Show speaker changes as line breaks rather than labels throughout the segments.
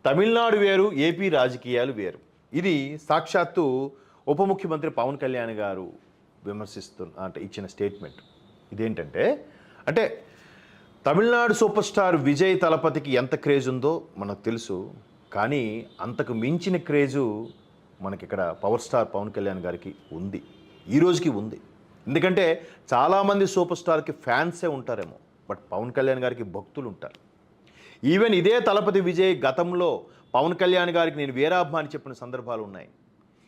తమిళనాడు వేరు, ఏపీ రాజకీయాలు వేరు. ఇది సాక్షాత్తు ఉప ముఖ్యమంత్రి పవన్ కళ్యాణ్ గారు అంటే ఇచ్చిన స్టేట్మెంట్. ఇదేంటంటే, అంటే తమిళనాడు సూపర్ స్టార్ విజయ్ తలపతికి ఎంత క్రేజ్ ఉందో మనకు తెలుసు. కానీ అంతకు మించిన క్రేజు మనకిక్కడ పవర్ స్టార్ పవన్ కళ్యాణ్ గారికి ఉంది. ఈ రోజుకి ఉంది. ఎందుకంటే చాలామంది సూపర్ స్టార్కి ఫ్యాన్సే ఉంటారేమో, బట్ పవన్ కళ్యాణ్ గారికి భక్తులు ఉంటారు. ఈవెన్ ఇదే తలపతి విజయ్ గతంలో పవన్ కళ్యాణ్ గారికి నేను వీరాభిమాని చెప్పిన సందర్భాలు ఉన్నాయి.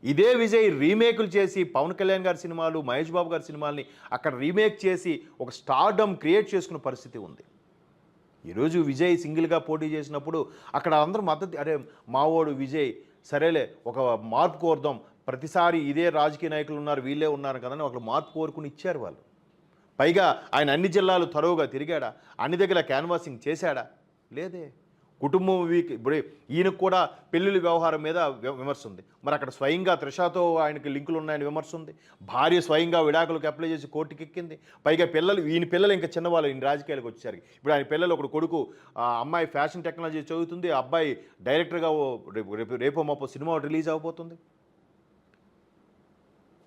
ఇదే విజయ్ రీమేకులు చేసి పవన్ కళ్యాణ్ గారి సినిమాలు, మహేష్ బాబు గారి సినిమాల్ని అక్కడ రీమేక్ చేసి ఒక స్టార్డమ్ క్రియేట్ చేసుకున్న పరిస్థితి ఉంది. ఈరోజు విజయ్ సింగిల్గా పోటీ చేసినప్పుడు అక్కడ అందరూ మద్దతు, అరే మావోడు విజయ్, సరేలే ఒక మార్పు కోరుదాం, ప్రతిసారి ఇదే రాజకీయ నాయకులు ఉన్నారు, వీళ్ళే ఉన్నారు కదా అని ఒకరు మార్పు కోరుకుని ఇచ్చారు వాళ్ళు. పైగా ఆయన అన్ని జిల్లాలు తరువుగా తిరిగాడా? అన్ని దగ్గర క్యాన్వాసింగ్ చేశాడా? లేదే. కుటుంబం వీక్. ఇప్పుడు ఈయనకు కూడా పెళ్ళిళ్ళ వ్యవహారం మీద విమర్శ ఉంది. మరి అక్కడ స్వయంగా త్రిషాతో ఆయనకి లింకులు ఉన్నాయని విమర్శ ఉంది. భార్య స్వయంగా విడాకులకు అప్లై చేసి కోర్టుకి ఎక్కింది. పైగా ఈయన పిల్లలు ఇంకా చిన్నవాళ్ళు, ఈయన రాజకీయాలకు వచ్చేసరికి. ఇప్పుడు ఆయన పిల్లలు ఒకడు కొడుకు అమ్మాయి ఫ్యాషన్ టెక్నాలజీ చదువుతుంది, అబ్బాయి డైరెక్టర్గా రేపో మాపో సినిమా రిలీజ్ అవబోతుంది.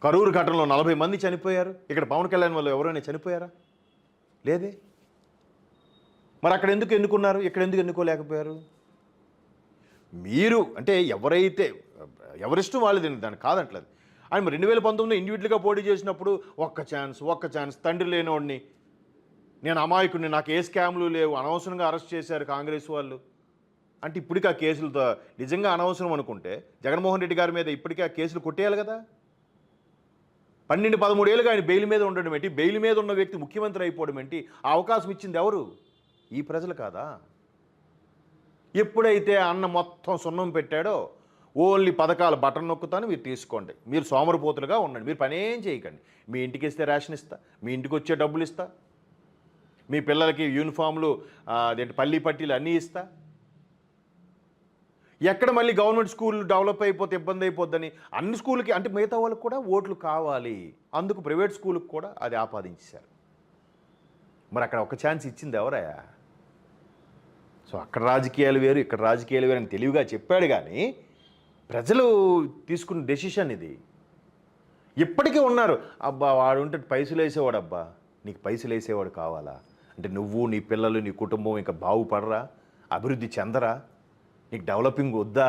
కరూరు ఘటనలో 40 మంది చనిపోయారు. ఇక్కడ పవన్ కళ్యాణ్ వాళ్ళు ఎవరైనా చనిపోయారా? లేదే. మరి అక్కడ ఎందుకు ఎన్నుకున్నారు, ఇక్కడ ఎందుకు ఎన్నుకోలేకపోయారు? మీరు అంటే ఎవరిష్టం వాళ్ళది, దాన్ని కాదంటలేదు. ఆయన 2019 ఇండివిజువల్గా పోటీ చేసినప్పుడు ఒక్క ఛాన్స్ తండ్రి లేనివాడిని, నేను అమాయకుడిని, నాకు ఏ స్కామ్లు లేవు, అనవసరంగా అరెస్ట్ చేశారు కాంగ్రెస్ వాళ్ళు అంటే ఇప్పటికీ ఆ కేసులతో నిజంగా అనవసరం అనుకుంటే జగన్మోహన్ రెడ్డి గారి మీద ఇప్పటికీ ఆ కేసులు కొట్టేయాలి కదా. 12-13 ఏళ్ళుగా ఆయన బెయిల్ మీద ఉండడం ఏంటి? బెయిల్ మీద ఉన్న వ్యక్తి ముఖ్యమంత్రి అయిపోవడం ఏంటి? ఆ అవకాశం ఇచ్చింది ఎవరు? ఈ ప్రజలు కాదా? ఎప్పుడైతే అన్న మొత్తం సున్నం పెట్టాడో, ఓన్లీ పథకాలు బటన్ నొక్కుతాను, మీరు తీసుకోండి, మీరు సోమరిపోతులుగా ఉండండి, మీరు పనేం చేయకండి, మీ ఇంటికి ఇస్తే రేషన్ ఇస్తా, మీ ఇంటికి వచ్చే డబ్బులు ఇస్తా, మీ పిల్లలకి యూనిఫామ్లు పల్లీ పట్టీలు అన్నీ ఇస్తా, ఎక్కడ మళ్ళీ గవర్నమెంట్ స్కూల్ డెవలప్ అయిపోతే ఇబ్బంది అయిపోద్దని అన్ని స్కూల్కి, అంటే మిగతా వాళ్ళకి కూడా ఓట్లు కావాలి, అందుకు ప్రైవేట్ స్కూల్కి కూడా అది ఆపాదించారు. మరి అక్కడ ఒక ఛాన్స్ ఇచ్చింది ఎవరయ్యా? సో అక్కడ రాజకీయాలు వేరు, ఇక్కడ రాజకీయాలు వేరు అని తెలివిగా చెప్పాడు. కానీ ప్రజలు తీసుకున్న డెసిషన్ ఇది. ఇప్పటికీ ఉన్నారు, అబ్బా వాడు ఉంటే పైసలు వేసేవాడు, అబ్బా నీకు పైసలు వేసేవాడు కావాలా అంటే నువ్వు, నీ పిల్లలు, నీ కుటుంబం ఇంకా బాగుపడరా, అభివృద్ధి చెందరా, నీకు డెవలపింగ్ వద్దా?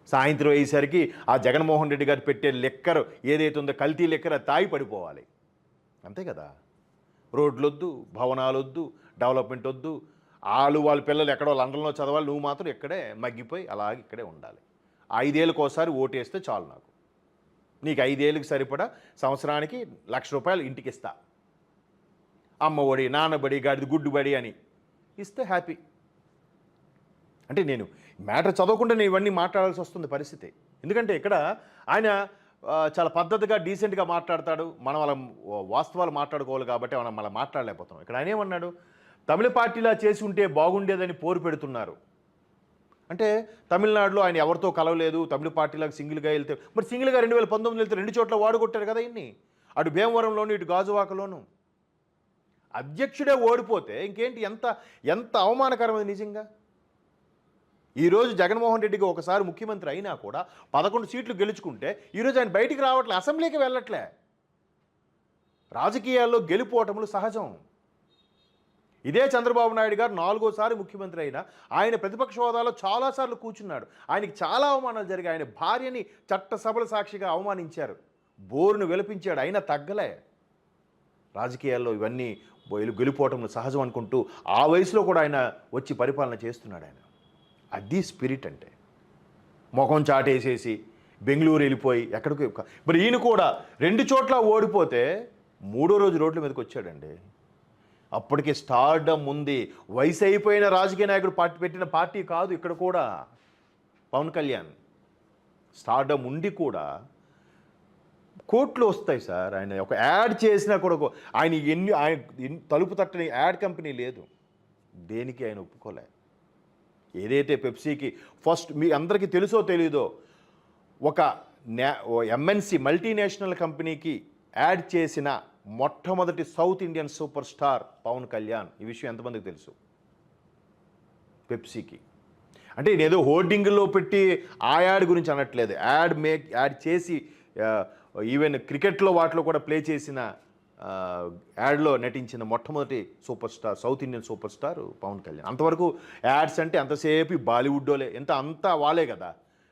సాయంత్రం అయ్యేసరికి ఆ జగన్మోహన్ రెడ్డి గారు పెట్టే లెక్కరు ఏదైతే ఉందో కల్తీ లెక్కర తాగి పడిపోవాలి, అంతే కదా. రోడ్లు వద్దు, భవనాలు వద్దు, డెవలప్మెంట్ వద్దు, వాళ్ళ పిల్లలు ఎక్కడో లండన్లో చదవాలి, నువ్వు మాత్రం ఇక్కడే మగ్గిపోయి అలాగే ఇక్కడే ఉండాలి. 5 ఏళ్ళకి ఒకసారి ఓటేస్తే చాలు, నాకు నీకు 5 ఏళ్ళకి సరిపడా సంవత్సరానికి ₹1,00,000 ఇంటికి ఇస్తా, అమ్మ ఒడి, నాన్నబడి, గాడిది గుడ్డు బడి అని ఇస్తే హ్యాపీ. అంటే నేను మ్యాటర్ చదవకుండా నేను ఇవన్నీ మాట్లాడాల్సి వస్తుంది పరిస్థితి. ఎందుకంటే ఇక్కడ ఆయన చాలా పద్ధతిగా డీసెంట్గా మాట్లాడతాడు, మనం వాళ్ళ వాస్తవాలు మాట్లాడుకోవాలి కాబట్టి మనం మళ్ళీ మాట్లాడలేకపోతున్నాం. ఇక్కడ ఆయన ఏమన్నాడు, తమిళ పార్టీలా చేసి ఉంటే బాగుండేదని పోరు పెడుతున్నారు. అంటే తమిళనాడులో ఆయన ఎవరితో కలవలేదు, తమిళ పార్టీలకు సింగిల్గా వెళ్తే, మరి సింగిల్గా 2019 వెళ్తే 2 చోట్ల వాడుకొట్టారు కదా ఇన్ని, అటు భీమవరంలోను ఇటు గాజువాకలోను. అధ్యక్షుడే ఓడిపోతే ఇంకేంటి, ఎంత అవమానకరమైంది నిజంగా. ఈరోజు జగన్మోహన్ రెడ్డికి ఒకసారి ముఖ్యమంత్రి అయినా కూడా 11 సీట్లు గెలుచుకుంటే ఈరోజు ఆయన బయటికి రావట్లే, అసెంబ్లీకి వెళ్ళట్లే. రాజకీయాల్లో గెలుపోవటములు సహజం. ఇదే చంద్రబాబు నాయుడు గారు 4వ ముఖ్యమంత్రి అయినా ఆయన ప్రతిపక్ష హోదాలో చాలాసార్లు కూర్చున్నాడు. ఆయనకి చాలా అవమానాలు జరిగాయి. ఆయన భార్యని చట్టసభల సాక్షిగా అవమానించారు, బోరును వెలిపించాడు, అయినా తగ్గలే. రాజకీయాల్లో ఇవన్నీ గెలుపోవటములు సహజం అనుకుంటూ ఆ వయసులో కూడా ఆయన వచ్చి పరిపాలన చేస్తున్నాడు. ఆయన అది స్పిరిట్ అంటే. ముఖం చాటేసేసి బెంగళూరు వెళ్ళిపోయి ఎక్కడికి. మరి ఈయన కూడా 2 చోట్ల ఓడిపోతే 3వ రోజు రోడ్ల మీదకి వచ్చాడండి. అప్పటికే స్టార్డమ్ ఉంది, వయసు అయిపోయిన రాజకీయ నాయకుడు పెట్టిన పార్టీ కాదు ఇక్కడ కూడా పవన్ కళ్యాణ్. స్టార్డమ్ ఉండి కూడా కోట్లు వస్తాయి సార్. ఆయన ఒక యాడ్ చేసినా కూడా ఆయన తలుపు తట్టని యాడ్ కంపెనీ లేదు, దేనికి ఆయన ఒప్పుకోలే. ఏదైతే పెప్సీకి ఫస్ట్ మీ అందరికీ తెలుసో తెలీదో ఒక ఎంఎన్సి మల్టీనేషనల్ కంపెనీకి యాడ్ చేసిన మొట్టమొదటి South Indian super star Pawan Kalyan. ఈ విషయం ఎంతమందికి తెలుసు? పెప్సీకి. అంటే నేనేదో హోర్డింగ్లో పెట్టి ఆ యాడ్ గురించి అనట్లేదు. యాడ్ చేసి ఈవెన్ క్రికెట్లో వాటిలో కూడా ప్లే చేసిన యాడ్లో నటించిన మొట్టమొదటి super star, South Indian super star Pawan Kalyan. అంతవరకు యాడ్స్ అంటే అంతసేపు బాలీవుడ్లోలే, అంతా వాళ్ళే కదా.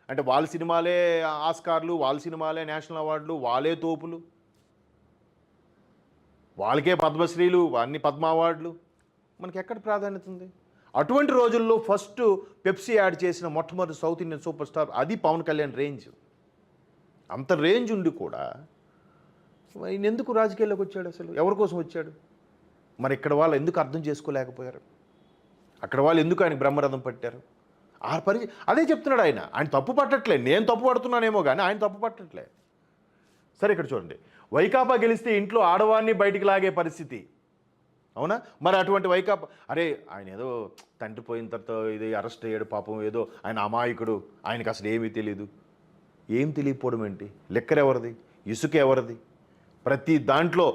అంటే వాళ్ళ సినిమాలే ఆస్కార్లు, వాళ్ళ సినిమాలే నేషనల్ అవార్డులు, వాళ్ళే తోపులు, వాళ్ళకే పద్మశ్రీలు, అన్ని పద్మ అవార్డులు. మనకి ఎక్కడ ప్రాధాన్యత ఉంది? అటువంటి రోజుల్లో ఫస్ట్ పెప్సీ యాడ్ చేసిన మొట్టమొదటి సౌత్ ఇండియన్ సూపర్ స్టార్ అది పవన్ కళ్యాణ్ రేంజ్. అంత రేంజ్ ఉండి కూడా ఈయన ఎందుకు రాజకీయాల్లోకి వచ్చాడు? అసలు ఎవరి కోసం వచ్చాడు? మరి ఇక్కడ వాళ్ళు ఎందుకు అర్థం చేసుకోలేకపోయారు? అక్కడ వాళ్ళు ఎందుకు ఆయన బ్రహ్మరథం పట్టారు? అదే చెప్తున్నాడు ఆయన తప్పు పట్టట్లే. నేను తప్పు పడుతున్నానేమో కానీ ఆయన తప్పు పట్టట్లే. సరే, ఇక్కడ చూడండి, వైకాపా గెలిస్తే ఇంట్లో ఆడవారిని బయటికి లాగే పరిస్థితి, అవునా? మరి అటువంటి వైకాపా, అరే ఆయన ఏదో తండ్రి పోయిన తర్వాత ఇది అరెస్ట్ అయ్యాడు పాపం, ఏదో ఆయన అమాయకుడు, ఆయనకు అసలు ఏమీ తెలియదు. ఏం తెలియకపోవడం ఏంటి? లెక్కర్ ఎవరిది? ఇసుక ఎవరిది? ప్రతి దాంట్లో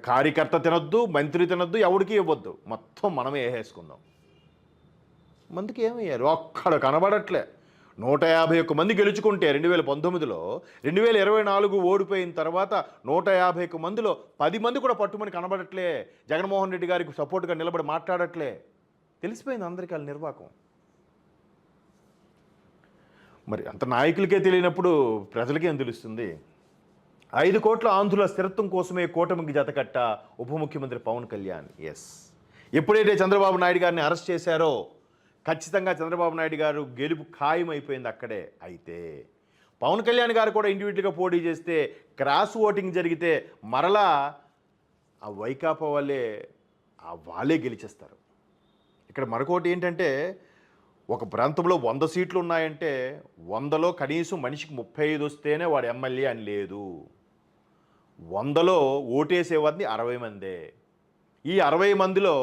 కార్యకర్త తినొద్దు, మంత్రి తినొద్దు, ఎవరికి ఇవ్వద్దు, మొత్తం మనమే వేసేసుకుందాం. మందికి ఏమయ్యారు? అక్కడ కనబడట్లే. 151 మంది గెలుచుకుంటే 2019లో, 2024 ఓడిపోయిన తర్వాత 151 మందిలో 10 మంది కూడా పట్టుమని కనబడట్లే. జగన్మోహన్ రెడ్డి గారికి సపోర్ట్గా నిలబడి మాట్లాడట్లే. తెలిసిపోయింది అందరికీ వాళ్ళ నిర్వాకం. మరి అంత నాయకులకే తెలియనప్పుడు ప్రజలకేం తెలుస్తుంది? 5 కోట్ల ఆంధ్రుల స్థిరత్వం కోసమే కూటమికి జతకట్ట ఉప ముఖ్యమంత్రి పవన్ కళ్యాణ్. ఎస్, ఎప్పుడైతే చంద్రబాబు నాయుడు గారిని అరెస్ట్ చేశారో ఖచ్చితంగా చంద్రబాబు నాయుడు గారు గెలుపు ఖాయమైపోయింది అక్కడే. అయితే పవన్ కళ్యాణ్ గారు కూడా ఇండివిజువల్గా పోటీ చేస్తే, క్రాస్ ఓటింగ్ జరిగితే మరలా ఆ వైకాపా వాళ్ళే గెలిచేస్తారు. ఇక్కడ మరొకటి ఏంటంటే, ఒక ప్రాంతంలో 100 సీట్లు ఉన్నాయంటే 100లో కనీసం మనిషికి 35 వస్తేనే వాడు ఎమ్మెల్యే అని లేదు. 100లో ఓటేసేవారిని 60 మందే. ఈ 60 మందిలో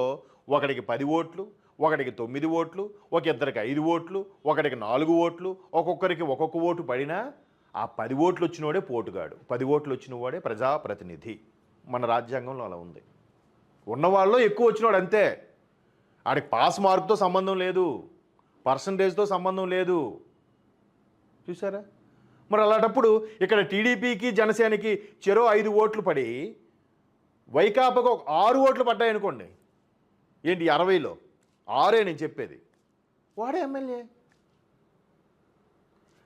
ఒకడికి 10 ఓట్లు, ఒకడికి 9 ఓట్లు, ఇద్దరికి 5 ఓట్లు, ఒకడికి 4 ఓట్లు, ఒక్కొక్కరికి ఒక్కొక్క ఓటు పడినా ఆ 10 ఓట్లు వచ్చినవాడే పోటుగాడు, 10 ఓట్లు వచ్చిన వాడే ప్రజాప్రతినిధి. మన రాజ్యాంగంలో అలా ఉంది. ఉన్నవాళ్ళు ఎక్కువ వచ్చినవాడు అంతే. ఆడికి పాస్ మార్కుతో సంబంధం లేదు, పర్సంటేజ్తో సంబంధం లేదు. చూసారా? మరి అలాంటప్పుడు ఇక్కడ టీడీపీకి జనసేనకి చెరో 5 ఓట్లు పడి వైకాపాకు 6 ఓట్లు పడ్డాయి అనుకోండి. ఏంటి 60లో 6 నేను చెప్పేది, వాడే ఎమ్మెల్యే.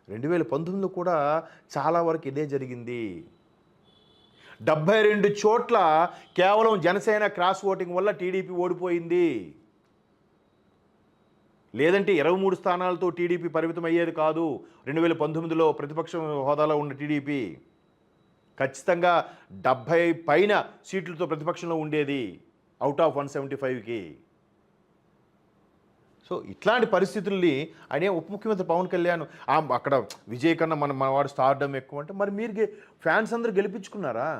2019లో కూడా చాలా వరకు ఇదే జరిగింది. 72 చోట్ల కేవలం జనసేన క్రాస్ ఓటింగ్ వల్ల టీడీపీ ఓడిపోయింది. లేదంటే 23 స్థానాలతో టీడీపీ పరిమితం అయ్యేది కాదు. 2019లో ప్రతిపక్ష హోదాలో ఉన్న టీడీపీ ఖచ్చితంగా 70 పైన సీట్లతో ప్రతిపక్షంలో ఉండేది, అవుట్ ఆఫ్ 175కి. సో ఇట్లాంటి పరిస్థితుల్ని ఆయన ఉప ముఖ్యమంత్రి పవన్ కళ్యాణ్ అక్కడ విజయ్ కన్నా మన వాడు స్టార్డమ్ ఎక్కువ అంటే, మరి మీరు ఫ్యాన్స్ అందరూ గెలిపించుకున్నారా?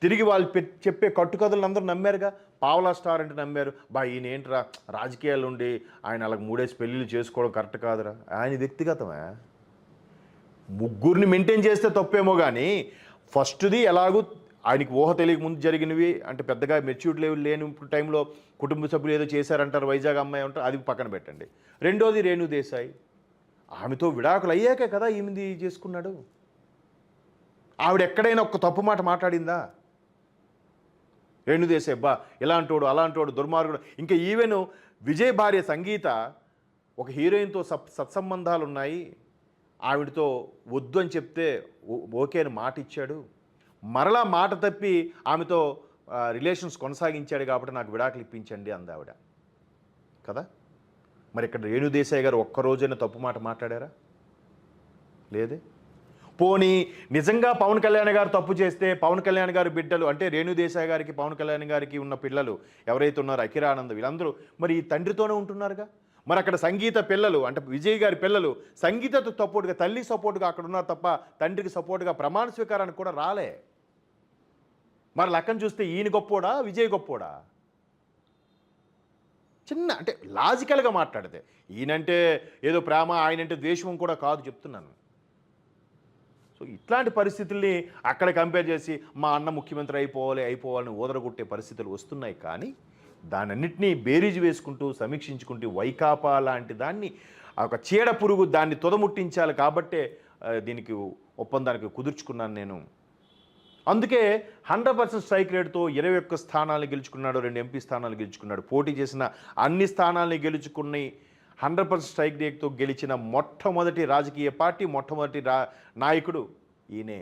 తిరిగి వాళ్ళు చెప్పే కట్టుకథలను అందరూ నమ్మారుగా. పావలా స్టార్ అంటే నమ్మారు. ఈయన ఏంట్రా రాజకీయాలు ఉండి ఆయన అలాగ 3 పెళ్ళిళ్ళు చేసుకోవడం కరెక్ట్ కాదురా. ఆయన వ్యక్తిగతమే. ముగ్గురిని మెయింటైన్ చేస్తే తప్పేమో కానీ ఫస్ట్ది ఎలాగూ ఆయనకి ఊహ తెలియక ముందు జరిగినవి, అంటే పెద్దగా మెచ్యూరిటీ లెవెల్ లేని టైంలో కుటుంబ సభ్యులు ఏదో చేశారంటారు, వైజాగ్ అమ్మాయి అంటారు, అది పక్కన పెట్టండి. రెండోది రేణు దేశాయ్, ఆమెతో విడాకులు అయ్యాకే కదా ఈమెది చేసుకున్నాడు. ఆవిడ ఎక్కడైనా ఒక్క తప్పు మాట మాట్లాడిందా? రేణు దేశాయ్ ఇలాంటోడు అలాంటోడు దుర్మార్గుడు. ఇంకా ఈవెన్ విజయ్ భార్య సంగీత ఒక హీరోయిన్తో సత్సంబంధాలు ఉన్నాయి, ఆవిడతో వద్దు అని చెప్తే ఓకే అని మాట ఇచ్చాడు, మరలా మాట తప్పి ఆమెతో రిలేషన్స్ కొనసాగించాడు కాబట్టి నాకు విడాకులు ఇప్పించండి అంది ఆవిడ కదా. మరి ఇక్కడ రేణు దేశాయ్ గారు ఒక్కరోజైనా తప్పు మాట మాట్లాడారా? లేదే. పోనీ నిజంగా పవన్ కళ్యాణ్ గారు తప్పు చేస్తే పవన్ కళ్యాణ్ గారి బిడ్డలు, అంటే రేణు దేశాయ్ గారికి పవన్ కళ్యాణ్ గారికి ఉన్న పిల్లలు ఎవరైతే ఉన్నారో అఖిరానంద్, వీళ్ళందరూ మరి ఈ తండ్రితోనే ఉంటున్నారుగా. మరి అక్కడ సంగీత పిల్లలు, అంటే విజయ్ గారి పిల్లలు సంగీతతో సపోర్ట్గా, తల్లి సపోర్ట్గా అక్కడ ఉన్నారు తప్ప తండ్రికి సపోర్ట్గా ప్రమాణ స్వీకారానికి కూడా రాలే. మరి లెక్కను చూస్తే ఈయన గొప్పోడా విజయ్ గొప్పోడా? చిన్న అంటే లాజికల్గా మాట్లాడితే ఈయనంటే ఏదో ప్రేమ, ఆయనంటే ద్వేషం కూడా కాదు చెప్తున్నాను. సో ఇట్లాంటి పరిస్థితుల్ని అక్కడ కంపేర్ చేసి మా అన్న ముఖ్యమంత్రి అయిపోవాలని ఊదరగొట్టే పరిస్థితులు వస్తున్నాయి. కానీ దానన్నింటినీ బేరీజు వేసుకుంటూ సమీక్షించుకుంటూ వైకాపా లాంటి దాన్ని ఆ ఒక చీడ పురుగు దాన్ని తుదముట్టించాలి కాబట్టే దీనికి ఒప్పందానికి కుదుర్చుకున్నాను నేను. అందుకే 100% స్ట్రైక్ రేట్తో 21 స్థానాలు గెలుచుకున్నాడు, 2 ఎంపీ స్థానాలు గెలుచుకున్నాడు. పోటీ చేసిన అన్ని స్థానాల్ని గెలుచుకుని 100% స్ట్రైక్ రేట్తో గెలిచిన మొట్టమొదటి రాజకీయ పార్టీ, మొట్టమొదటి నాయకుడు ఈయనే.